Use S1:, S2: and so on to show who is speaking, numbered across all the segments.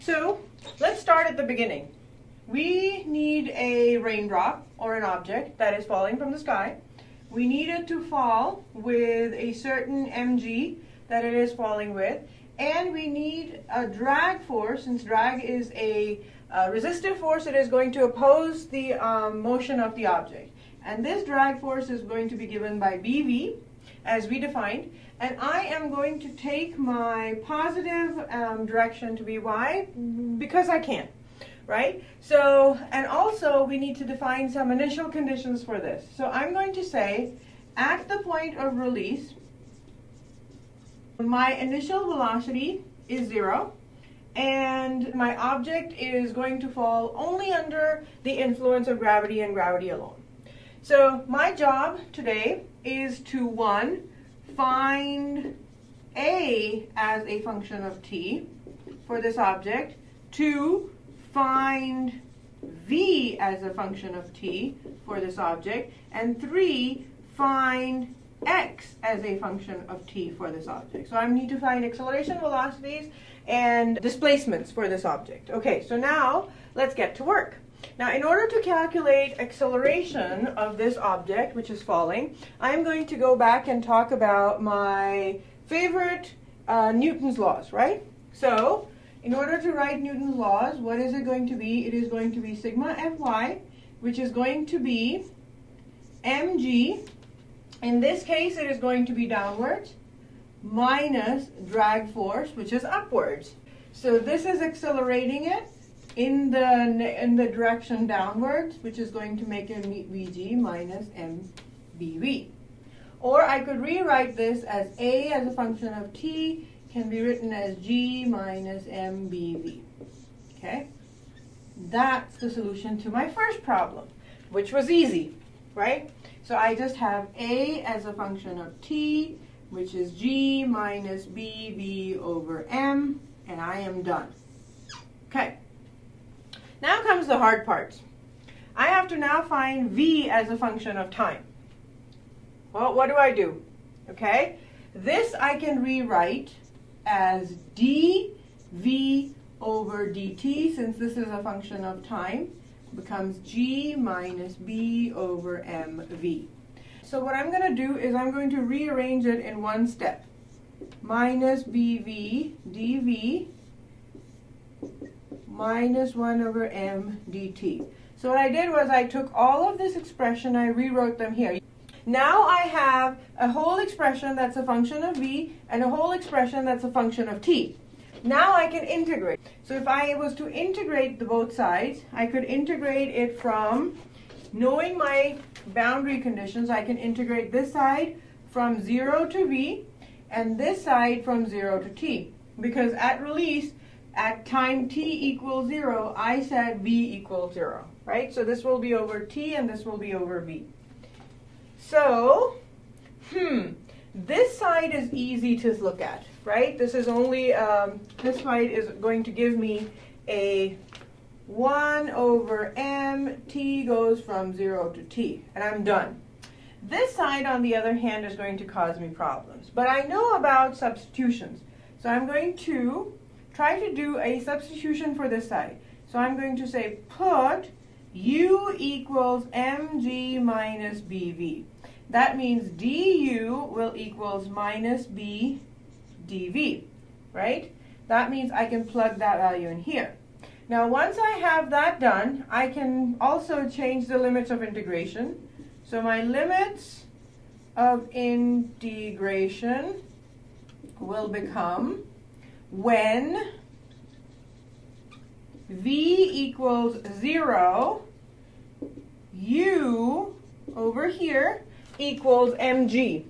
S1: So let's start at the beginning. We need a raindrop or an object that is falling from the sky. We need it to fall with a certain mg that it is falling with, and we need a drag force. Since drag is a resistive force, it is going to oppose the motion of the object. And this drag force is going to be given by BV, as we defined. And I am going to take my positive direction to be y because I can, right? So, and also we need to define some initial conditions for this. So I'm going to say, at the point of release, my initial velocity is 0, and my object is going to fall only under the influence of gravity and gravity alone. So my job today is to, 1, find A as a function of t for this object, 2, find V as a function of t for this object, and 3, find x as a function of t for this object. So I need to find acceleration, velocities, and displacements for this object. Okay, so now let's get to work. Now, in order to calculate acceleration of this object, which is falling, I'm going to go back and talk about my favorite Newton's laws, right? So, in order to write Newton's laws, what is it going to be? It is going to be sigma Fy, which is going to be mg. In this case, it is going to be downwards, minus drag force, which is upwards. So this is accelerating it in the direction downwards, which is going to make it Vg minus mbv. Or I could rewrite this as A as a function of t can be written as g minus mbv. Okay? That's the solution to my first problem, which was easy, right? So I just have A as a function of t, which is g minus bv over m, and I am done. Okay. Now comes the hard part. I have to now find v as a function of time. Well, what do? Okay, this I can rewrite as dv over dt, since this is a function of time, becomes g minus b over mv. So what I'm going to do is I'm going to rearrange it in one step. Minus bv dv minus 1 over m dt. So what I did was I took all of this expression, I rewrote them here. Now I have a whole expression that's a function of v and a whole expression that's a function of t. Now I can integrate. So if I was to integrate the both sides, I could integrate it from, knowing my boundary conditions, I can integrate this side from 0 to v and this side from 0 to t. Because at release, at time t equals 0, I said v equals 0, right? So this will be over t and this will be over v. So, this side is easy to look at, right? This is only, this side is going to give me a 1 over m, t goes from 0 to t, and I'm done. This side, on the other hand, is going to cause me problems. But I know about substitutions, so I'm going to try to do a substitution for this side. So I'm going to say put u equals mg minus bv. That means du will equals minus b dv, right? That means I can plug that value in here. Now once I have that done, I can also change the limits of integration. So my limits of integration will become when v equals 0, u over here equals mg.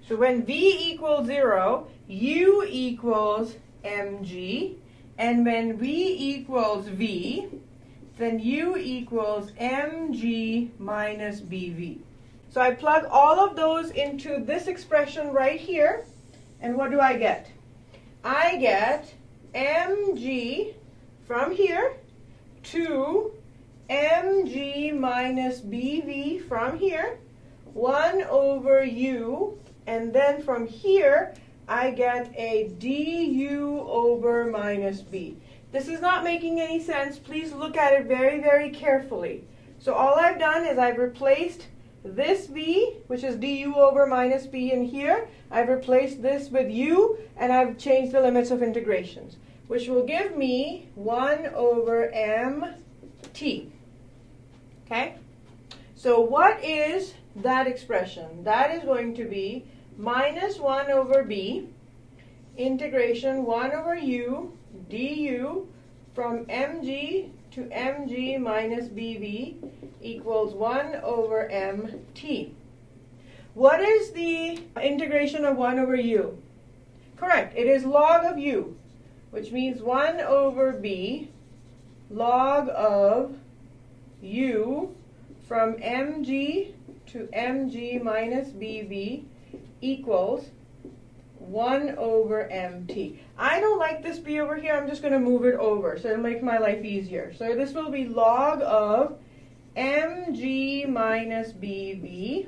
S1: So when v equals 0, u equals mg, and when v equals v, then u equals mg minus bv. So I plug all of those into this expression right here, and what do I get? I get mg from here to mg minus bv from here, 1 over u, and then from here I get a du over minus b. This is not making any sense. Please look at it very, very carefully. So all I've done is I've replaced this b, which is du over minus b in here. I've replaced this with u, and I've changed the limits of integrations, which will give me 1 over mt. Okay? So what is that expression? That is going to be minus 1 over b integration 1 over u du from mg to mg minus bv equals 1 over mt. What is the integration of 1 over u? Correct, it is log of u, which means 1 over b log of u from mg to mg minus bv equals 1 over mt. I don't like this b over here. I'm just going to move it over so it'll make my life easier. So this will be log of mg minus bv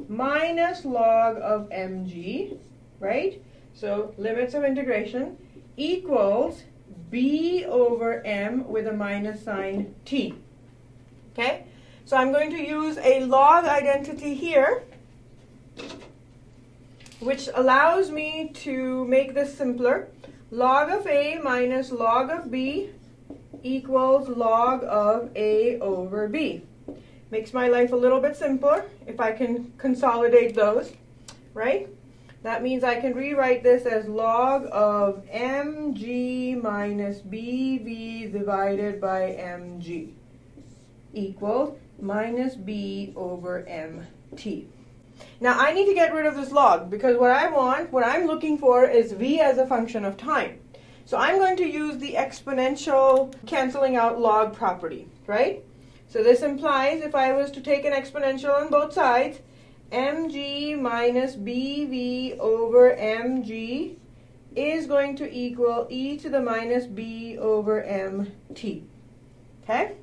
S1: minus log of mg, right? So limits of integration equals b over m with a minus sign t. Okay? So I'm going to use a log identity here, which allows me to make this simpler. Log of a minus log of b equals log of a over b. Makes my life a little bit simpler if I can consolidate those, right? That means I can rewrite this as log of mg minus bv divided by mg equals minus b over mt. Now I need to get rid of this log because what I'm looking for is v as a function of time. So I'm going to use the exponential canceling out log property, right? So this implies if I was to take an exponential on both sides, mg minus bv over mg is going to equal e to the minus b over mt. Okay?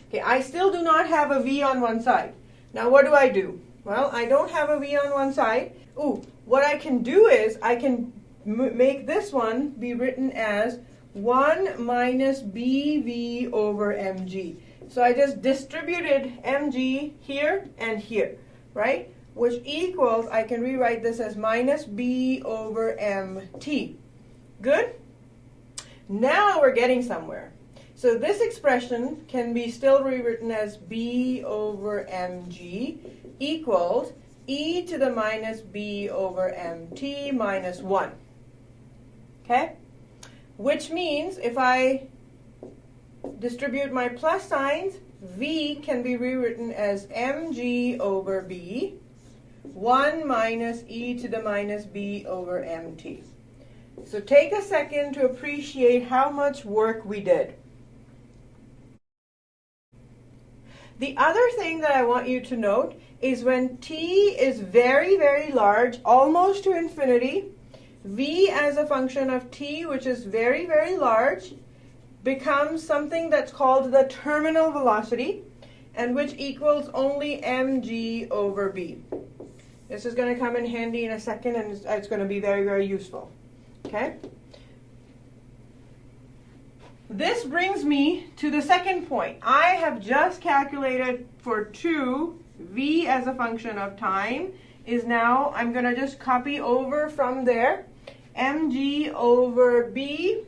S1: Okay, I still do not have a v on one side. Now what do? Well, I don't have a v on one side. Ooh, what I can do is I can make this one be written as 1 minus bv over mg. So I just distributed mg here and here, right? Which equals, I can rewrite this as minus b over mt. Good? Now we're getting somewhere. So this expression can be still rewritten as b over mg equals e to the minus b over mt minus 1. Okay? Which means if I distribute my plus signs, v can be rewritten as mg over b, 1 minus e to the minus b over mt. So take a second to appreciate how much work we did. The other thing that I want you to note is when t is very, very large, almost to infinity, v as a function of t, which is very, very large, becomes something that's called the terminal velocity, and which equals only mg over b. This is going to come in handy in a second, and it's going to be very, very useful. Okay? This brings me to the second point. I have just calculated for 2, v as a function of time is now, I'm going to just copy over from there, mg over b,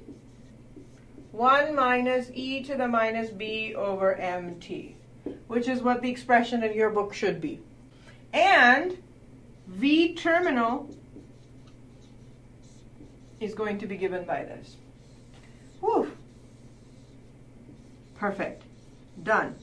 S1: 1 minus e to the minus b over mt, which is what the expression in your book should be. And v terminal is going to be given by this. Whew. Perfect. Done.